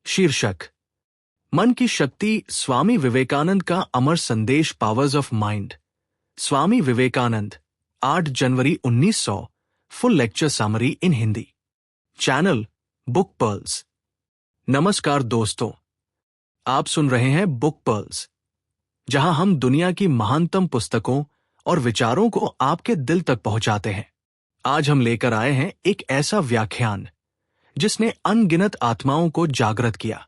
शीर्षक: मन की शक्ति, स्वामी विवेकानंद का अमर संदेश, powers of mind. Swami Vivekananda, 8 जनवरी 1900। Full lecture summary in Hindi. Channel book pearls. नमस्कार दोस्तों, आप सुन रहे हैं बुक पर्ल्स, जहां हम दुनिया की महानतम पुस्तकों और विचारों को आपके दिल तक पहुंचाते हैं। आज हम लेकर आए हैं एक ऐसा व्याख्यान जिसने अनगिनत आत्माओं को जागृत किया।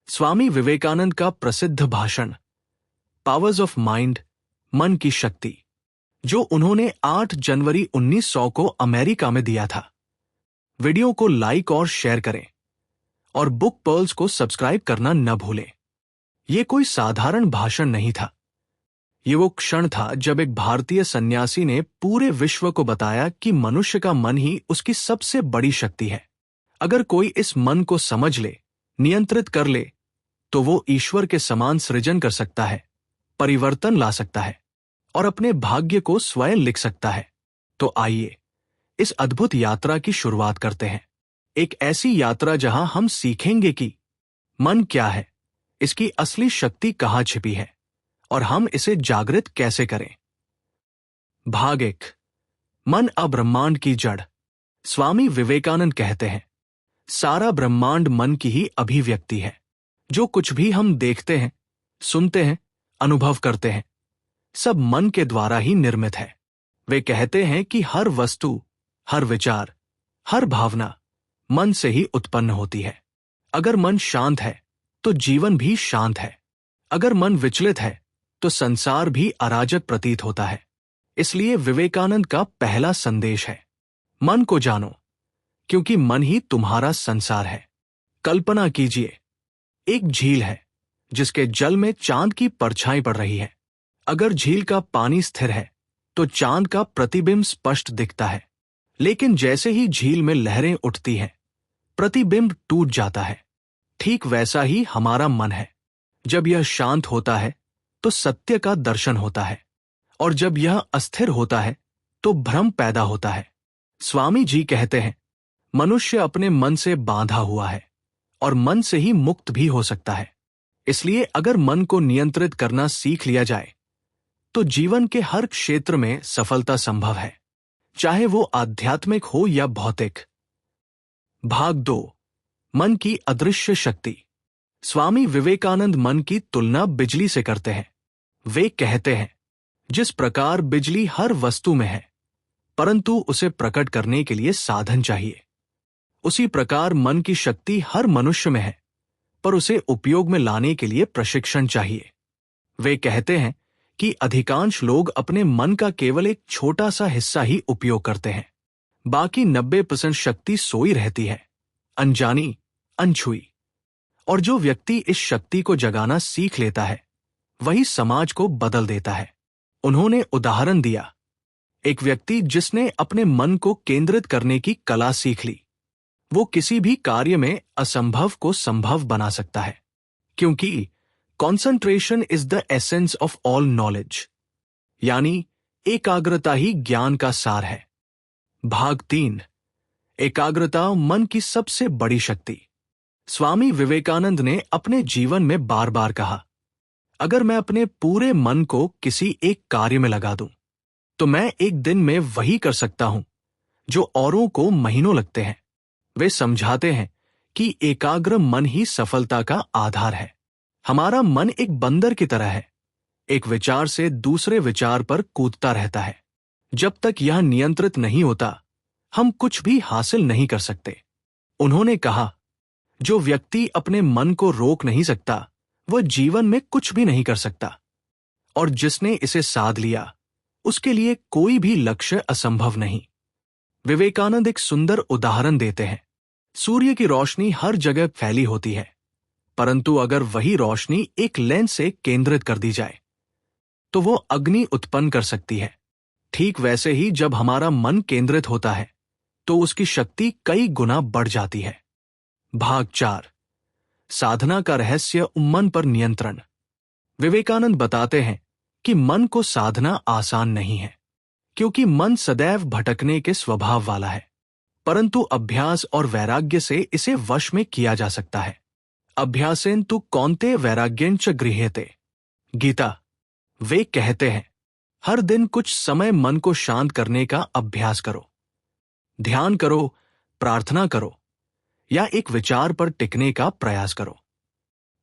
स्वामी विवेकानंद का प्रसिद्ध भाषण, पावर्स ऑफ माइंड, मन की शक्ति, जो उन्होंने 8 जनवरी 1900 को अमेरिका में दिया था। वीडियो को लाइक और शेयर करें और बुक पर्ल्स को सब्सक्राइब करना न भूलें। यह कोई साधारण भाषण नहीं था। ये वो क्षण था जब एक भारतीय सन्यासी ने पूरे विश्व को बताया कि मनुष्य का मन ही उसकी सबसे बड़ी शक्ति है। अगर कोई इस मन को समझ ले, नियंत्रित कर ले, तो वो ईश्वर के समान सृजन कर सकता है, परिवर्तन ला सकता है और अपने भाग्य को स्वयं लिख सकता है। तो आइए इस अद्भुत यात्रा की शुरुआत करते हैं। एक ऐसी यात्रा जहां हम सीखेंगे कि मन क्या है, इसकी असली शक्ति कहां छिपी है और हम इसे जागृत कैसे करें। भाग 1। मन अब्रह्मांड की जड़। स्वामी विवेकानंद कहते हैं, सारा ब्रह्मांड मन की ही अभिव्यक्ति है। जो कुछ भी हम देखते हैं, सुनते हैं, अनुभव करते हैं, सब मन के द्वारा ही निर्मित है। वे कहते हैं कि हर वस्तु, हर विचार, हर भावना मन से ही उत्पन्न होती है। अगर मन शांत है तो जीवन भी शांत है। अगर मन विचलित है तो संसार भी अराजक प्रतीत होता है। इसलिए विवेकानंद का पहला संदेश है, मन को जानो, क्योंकि मन ही तुम्हारा संसार है। कल्पना कीजिए, एक झील है जिसके जल में चांद की परछाई पड़ रही है। अगर झील का पानी स्थिर है तो चांद का प्रतिबिंब स्पष्ट दिखता है, लेकिन जैसे ही झील में लहरें उठती हैं, प्रतिबिंब टूट जाता है। ठीक वैसा ही हमारा मन है। जब यह शांत होता है तो सत्य का दर्शन होता है, और जब यह अस्थिर होता है तो भ्रम पैदा होता है। स्वामी जी कहते हैं, मनुष्य अपने मन से बांधा हुआ है और मन से ही मुक्त भी हो सकता है। इसलिए अगर मन को नियंत्रित करना सीख लिया जाए तो जीवन के हर क्षेत्र में सफलता संभव है, चाहे वो आध्यात्मिक हो या भौतिक। भाग 2। मन की अदृश्य शक्ति। स्वामी विवेकानंद मन की तुलना बिजली से करते हैं। वे कहते हैं, जिस प्रकार बिजली हर वस्तु में है, परंतु उसे प्रकट करने के लिए साधन चाहिए, उसी प्रकार मन की शक्ति हर मनुष्य में है, पर उसे उपयोग में लाने के लिए प्रशिक्षण चाहिए। वे कहते हैं कि अधिकांश लोग अपने मन का केवल एक छोटा सा हिस्सा ही उपयोग करते हैं। बाकी 90% शक्ति सोई रहती है, अनजानी, अनछुई। और जो व्यक्ति इस शक्ति को जगाना सीख लेता है, वही समाज को बदल देता है। उन्होंने उदाहरण दिया, एक व्यक्ति जिसने अपने मन को केंद्रित करने की कला सीख ली, वो किसी भी कार्य में असंभव को संभव बना सकता है, क्योंकि concentration is the essence of all knowledge, यानी एकाग्रता ही ज्ञान का सार है। भाग 3। एकाग्रता मन की सबसे बड़ी शक्ति। स्वामी विवेकानंद ने अपने जीवन में बार बार कहा, अगर मैं अपने पूरे मन को किसी एक कार्य में लगा दूं, तो मैं एक दिन में वही कर सकता हूं जो औरों को महीनों लगते हैं। वे समझाते हैं कि एकाग्र मन ही सफलता का आधार है। हमारा मन एक बंदर की तरह है, एक विचार से दूसरे विचार पर कूदता रहता है। जब तक यह नियंत्रित नहीं होता, हम कुछ भी हासिल नहीं कर सकते। उन्होंने कहा, जो व्यक्ति अपने मन को रोक नहीं सकता, वह जीवन में कुछ भी नहीं कर सकता, और जिसने इसे साध लिया, उसके लिए कोई भी लक्ष्य असंभव नहीं। विवेकानंद एक सुंदर उदाहरण देते हैं। सूर्य की रोशनी हर जगह फैली होती है, परंतु अगर वही रोशनी एक लेंस से केंद्रित कर दी जाए तो वो अग्नि उत्पन्न कर सकती है। ठीक वैसे ही जब हमारा मन केंद्रित होता है तो उसकी शक्ति कई गुना बढ़ जाती है। भाग 4। साधना का रहस्य, मन पर नियंत्रण। विवेकानंद बताते हैं कि मन को साधना आसान नहीं है, क्योंकि मन सदैव भटकने के स्वभाव वाला है, परंतु अभ्यास और वैराग्य से इसे वश में किया जा सकता है। अभ्यासेन तु कौन्ते वैराग्यं च गृह्यते। गीता। वे कहते हैं, हर दिन कुछ समय मन को शांत करने का अभ्यास करो। ध्यान करो, प्रार्थना करो या एक विचार पर टिकने का प्रयास करो।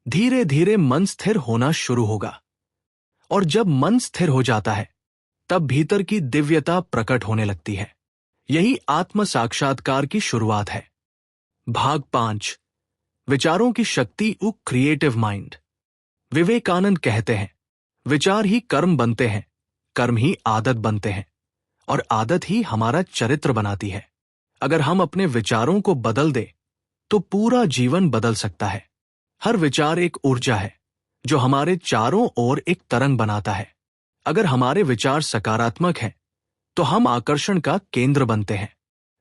धीरे धीरे मन स्थिर होना शुरू होगा, और जब मन स्थिर हो जाता है तब भीतर की दिव्यता प्रकट होने लगती है। यही आत्म साक्षात्कार की शुरुआत है। भाग 5, विचारों की शक्ति उ क्रिएटिव माइंड। विवेकानंद कहते हैं, विचार ही कर्म बनते हैं, कर्म ही आदत बनते हैं, और आदत ही हमारा चरित्र बनाती है। अगर हम अपने विचारों को बदल दें तो पूरा जीवन बदल सकता है। हर विचार एक ऊर्जा है जो हमारे चारों ओर एक तरंग बनाता है। अगर हमारे विचार सकारात्मक हैं तो हम आकर्षण का केंद्र बनते हैं।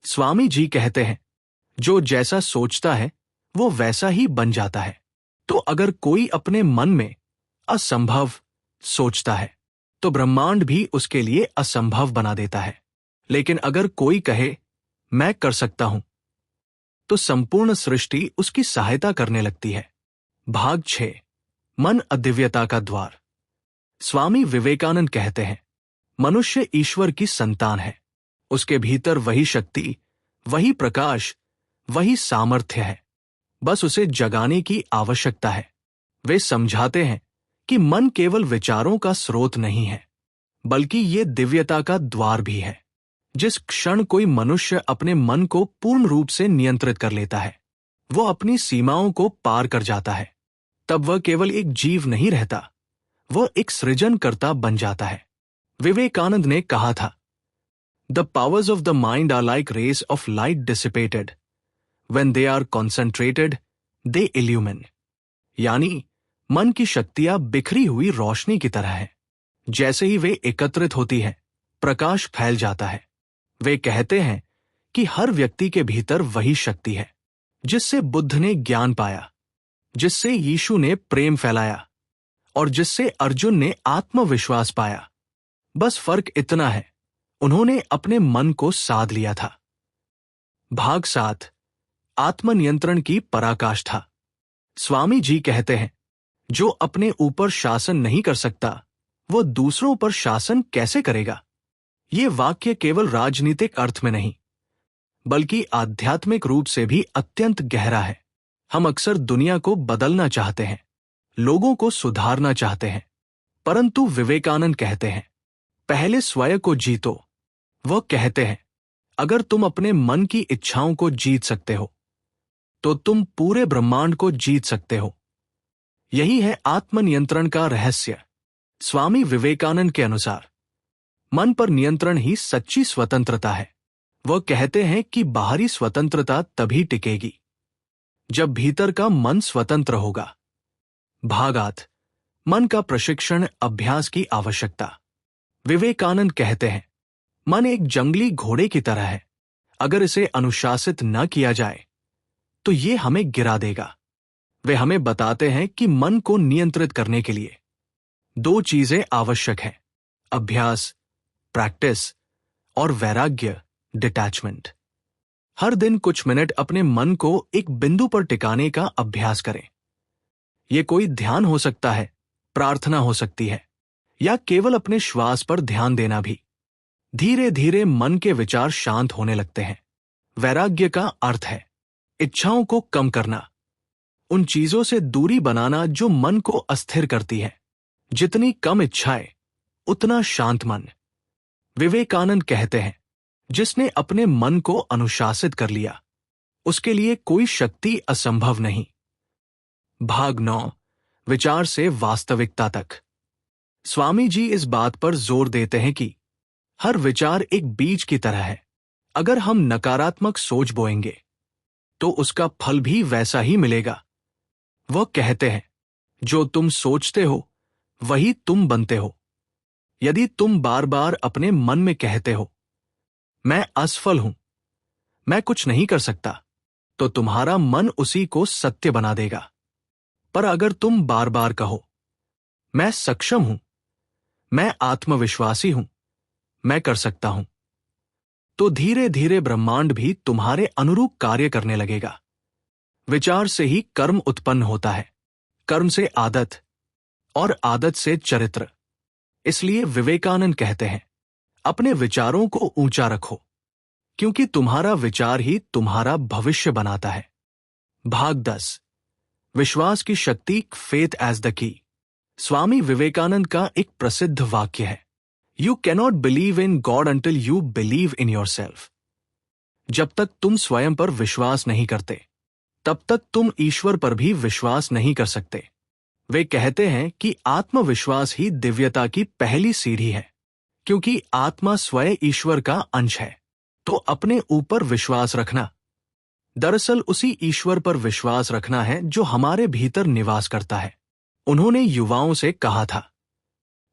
स्वामी जी कहते हैं, जो जैसा सोचता है वो वैसा ही बन जाता है। तो अगर कोई अपने मन में असंभव सोचता है तो ब्रह्मांड भी उसके लिए असंभव बना देता है। लेकिन अगर कोई कहे मैं कर सकता हूं तो संपूर्ण सृष्टि उसकी सहायता करने लगती है। भाग 6, मन अदिव्यता का द्वार। स्वामी विवेकानंद कहते हैं, मनुष्य ईश्वर की संतान है। उसके भीतर वही शक्ति, वही प्रकाश, वही सामर्थ्य है। बस उसे जगाने की आवश्यकता है। वे समझाते हैं कि मन केवल विचारों का स्रोत नहीं है, बल्कि ये दिव्यता का द्वार भी है। जिस क्षण कोई मनुष्य अपने मन को पूर्ण रूप से नियंत्रित कर लेता है, वो अपनी सीमाओं को पार कर जाता है। तब वह केवल एक जीव नहीं रहता, वह एक सृजनकर्ता बन जाता है। विवेकानंद ने कहा था, the powers of the mind are like rays of light dissipated, when they are concentrated they illumine. यानी मन की शक्तियां बिखरी हुई रोशनी की तरह है। जैसे ही वे एकत्रित होती है, प्रकाश फैल जाता है। वे कहते हैं कि हर व्यक्ति के भीतर वही शक्ति है जिससे बुद्ध ने ज्ञान पाया, जिससे यीशु ने प्रेम फैलाया और जिससे अर्जुन ने आत्मविश्वास पाया। बस फर्क इतना है, उन्होंने अपने मन को साध लिया था। भाग 7, आत्मनियंत्रण की पराकाष्ठा। स्वामी जी कहते हैं, जो अपने ऊपर शासन नहीं कर सकता वो दूसरों पर शासन कैसे करेगा। ये वाक्य केवल राजनीतिक अर्थ में नहीं, बल्कि आध्यात्मिक रूप से भी अत्यंत गहरा है। हम अक्सर दुनिया को बदलना चाहते हैं, लोगों को सुधारना चाहते हैं, परंतु विवेकानंद कहते हैं, पहले स्वयं को जीतो। वह कहते हैं, अगर तुम अपने मन की इच्छाओं को जीत सकते हो तो तुम पूरे ब्रह्मांड को जीत सकते हो। यही है आत्मनियंत्रण का रहस्य। स्वामी विवेकानंद के अनुसार मन पर नियंत्रण ही सच्ची स्वतंत्रता है। वह कहते हैं कि बाहरी स्वतंत्रता तभी टिकेगी जब भीतर का मन स्वतंत्र होगा। भाग 8, मन का प्रशिक्षण, अभ्यास की आवश्यकता। विवेकानंद कहते हैं, मन एक जंगली घोड़े की तरह है। अगर इसे अनुशासित न किया जाए तो ये हमें गिरा देगा। वे हमें बताते हैं कि मन को नियंत्रित करने के लिए 2 चीजें आवश्यक हैं, अभ्यास प्रैक्टिस और वैराग्य डिटैचमेंट। हर दिन कुछ मिनट अपने मन को एक बिंदु पर टिकाने का अभ्यास करें। यह कोई ध्यान हो सकता है, प्रार्थना हो सकती है, या केवल अपने श्वास पर ध्यान देना भी। धीरे धीरे मन के विचार शांत होने लगते हैं। वैराग्य का अर्थ है इच्छाओं को कम करना, उन चीजों से दूरी बनाना जो मन को अस्थिर करती है। जितनी कम इच्छाएं उतना शांत मन। विवेकानंद कहते हैं, जिसने अपने मन को अनुशासित कर लिया उसके लिए कोई शक्ति असंभव नहीं। भाग 9, विचार से वास्तविकता तक। स्वामी जी इस बात पर जोर देते हैं कि हर विचार एक बीज की तरह है। अगर हम नकारात्मक सोच बोएंगे तो उसका फल भी वैसा ही मिलेगा। वह कहते हैं, जो तुम सोचते हो वही तुम बनते हो। यदि तुम बार बार अपने मन में कहते हो, मैं असफल हूं, मैं कुछ नहीं कर सकता, तो तुम्हारा मन उसी को सत्य बना देगा। पर अगर तुम बार बार कहो, मैं सक्षम हूं, मैं आत्मविश्वासी हूं, मैं कर सकता हूं, तो धीरे धीरे ब्रह्मांड भी तुम्हारे अनुरूप कार्य करने लगेगा। विचार से ही कर्म उत्पन्न होता है, कर्म से आदत और आदत से चरित्र। इसलिए विवेकानंद कहते हैं, अपने विचारों को ऊंचा रखो, क्योंकि तुम्हारा विचार ही तुम्हारा भविष्य बनाता है। भाग 10, विश्वास की शक्ति, faith as the key. Swami Vivekananda का एक प्रसिद्ध वाक्य है, you cannot believe in God until you believe in yourself. जब तक तुम स्वयं पर विश्वास नहीं करते, तब तक तुम ईश्वर पर भी विश्वास नहीं कर सकते। वे कहते हैं कि आत्मविश्वास ही दिव्यता की पहली सीढ़ी है, क्योंकि आत्मा स्वयं ईश्वर का अंश है। तो अपने ऊपर विश्वास रखना दरअसल उसी ईश्वर पर विश्वास रखना है जो हमारे भीतर निवास करता है। उन्होंने युवाओं से कहा था,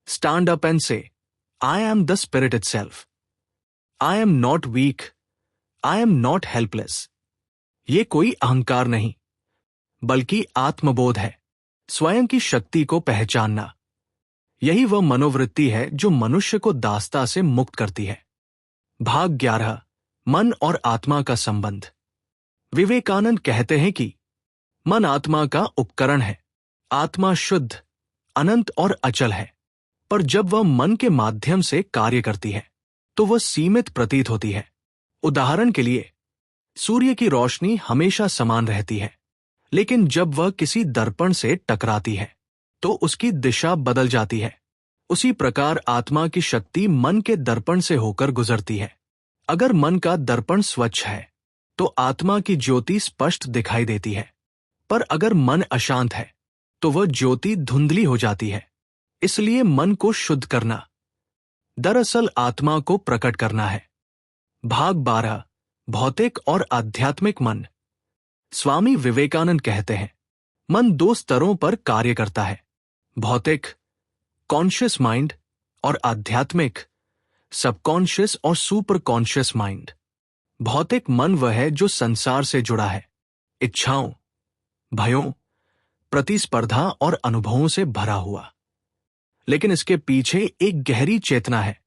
stand up and say, I am the spirit itself. I am not weak, I am not helpless. ये कोई अहंकार नहीं, बल्कि आत्मबोध है, स्वयं की शक्ति को पहचानना। यही वह मनोवृत्ति है जो मनुष्य को दासता से मुक्त करती है। भाग 11, मन और आत्मा का संबंध। विवेकानंद कहते हैं कि मन आत्मा का उपकरण है। आत्मा शुद्ध, अनंत और अचल है, पर जब वह मन के माध्यम से कार्य करती है तो वह सीमित प्रतीत होती है। उदाहरण के लिए, सूर्य की रोशनी हमेशा समान रहती है, लेकिन जब वह किसी दर्पण से टकराती है तो उसकी दिशा बदल जाती है। उसी प्रकार आत्मा की शक्ति मन के दर्पण से होकर गुजरती है। अगर मन का दर्पण स्वच्छ है तो आत्मा की ज्योति स्पष्ट दिखाई देती है, पर अगर मन अशांत है तो वह ज्योति धुंधली हो जाती है। इसलिए मन को शुद्ध करना दरअसल आत्मा को प्रकट करना है। भाग 12, भौतिक और आध्यात्मिक मन। स्वामी विवेकानंद कहते हैं, मन 2 स्तरों पर कार्य करता है, भौतिक कॉन्शियस माइंड और आध्यात्मिक सबकॉन्शियस और सुपर कॉन्शियस माइंड। भौतिक मन वह है जो संसार से जुड़ा है, इच्छाओं, भयों, प्रतिस्पर्धा और अनुभवों से भरा हुआ। लेकिन इसके पीछे एक गहरी चेतना है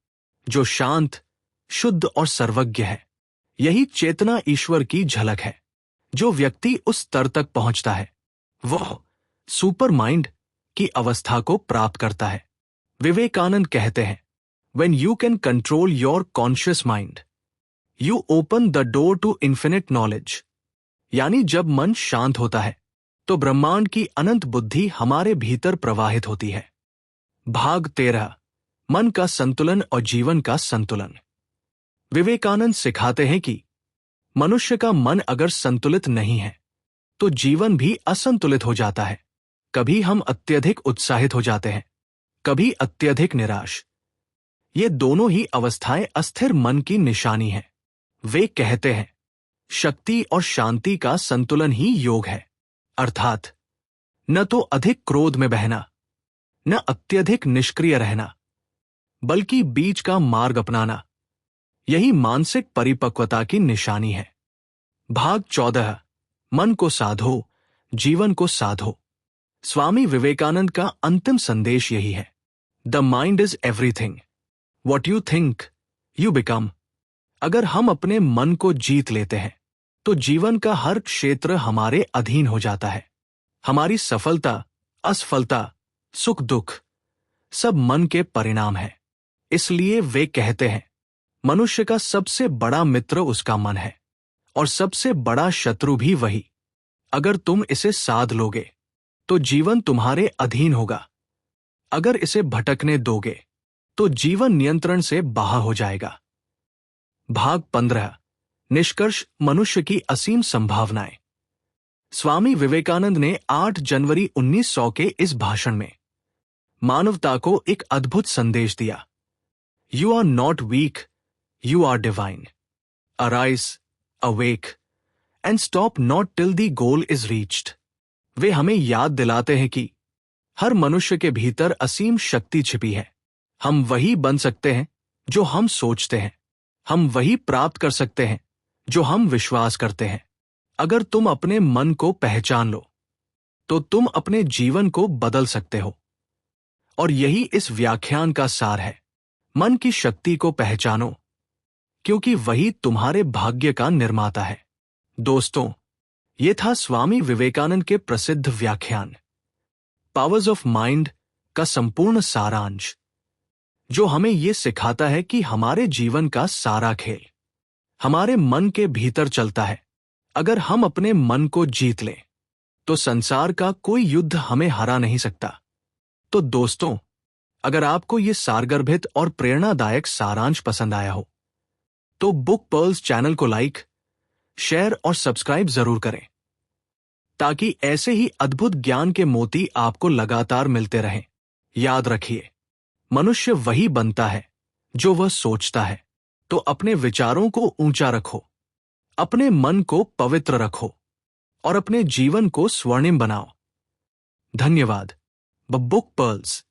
जो शांत, शुद्ध और सर्वज्ञ है। यही चेतना ईश्वर की झलक है। जो व्यक्ति उस स्तर तक पहुंचता है वह सुपर माइंड की अवस्था को प्राप्त करता है। विवेकानंद कहते हैं, When you can control your conscious mind, you open the door to infinite knowledge। यानी जब मन शांत होता है तो ब्रह्मांड की अनंत बुद्धि हमारे भीतर प्रवाहित होती है। भाग 13, मन का संतुलन और जीवन का संतुलन। विवेकानंद सिखाते हैं कि मनुष्य का मन अगर संतुलित नहीं है तो जीवन भी असंतुलित हो जाता है। कभी हम अत्यधिक उत्साहित हो जाते हैं, कभी अत्यधिक निराश। ये दोनों ही अवस्थाएं अस्थिर मन की निशानी हैं। वे कहते हैं, शक्ति और शांति का संतुलन ही योग है, अर्थात न तो अधिक क्रोध में बहना, न अत्यधिक निष्क्रिय रहना, बल्कि बीच का मार्ग अपनाना। यही मानसिक परिपक्वता की निशानी है। भाग 14, मन को साधो, जीवन को साधो। स्वामी विवेकानंद का अंतिम संदेश यही है, the mind is everything, what you think you become. अगर हम अपने मन को जीत लेते हैं तो जीवन का हर क्षेत्र हमारे अधीन हो जाता है। हमारी सफलता, असफलता, सुख दुख सब मन के परिणाम है। इसलिए वे कहते हैं, मनुष्य का सबसे बड़ा मित्र उसका मन है और सबसे बड़ा शत्रु भी वही। अगर तुम इसे साध लोगे तो जीवन तुम्हारे अधीन होगा। अगर इसे भटकने दोगे तो जीवन नियंत्रण से बाहर हो जाएगा। भाग 15, निष्कर्ष, मनुष्य की असीम संभावनाएं। स्वामी विवेकानंद ने 8 जनवरी 1900 के इस भाषण में मानवता को एक अद्भुत संदेश दिया। You are not weak, you are divine. Arise, awake and stop not till the goal is reached. वे हमें याद दिलाते हैं कि हर मनुष्य के भीतर असीम शक्ति छिपी है। हम वही बन सकते हैं जो हम सोचते हैं। हम वही प्राप्त कर सकते हैं जो हम विश्वास करते हैं। अगर तुम अपने मन को पहचान लो तो तुम अपने जीवन को बदल सकते हो। और यही इस व्याख्यान का सार है। मन की शक्ति को पहचानो, क्योंकि वही तुम्हारे भाग्य का निर्माता है। दोस्तों, ये था स्वामी विवेकानंद के प्रसिद्ध व्याख्यान पावर्स ऑफ माइंड का संपूर्ण सारांश, जो हमें ये सिखाता है कि हमारे जीवन का सारा खेल हमारे मन के भीतर चलता है। अगर हम अपने मन को जीत लें तो संसार का कोई युद्ध हमें हरा नहीं सकता। तो दोस्तों, अगर आपको ये सारगर्भित और प्रेरणादायक सारांश पसंद आया हो तो बुक पर्ल्स चैनल को लाइक, शेयर और सब्सक्राइब जरूर करें, ताकि ऐसे ही अद्भुत ज्ञान के मोती आपको लगातार मिलते रहें। याद रखिए, मनुष्य वही बनता है जो वह सोचता है। तो अपने विचारों को ऊंचा रखो, अपने मन को पवित्र रखो और अपने जीवन को स्वर्णिम बनाओ। धन्यवाद। The book pearls.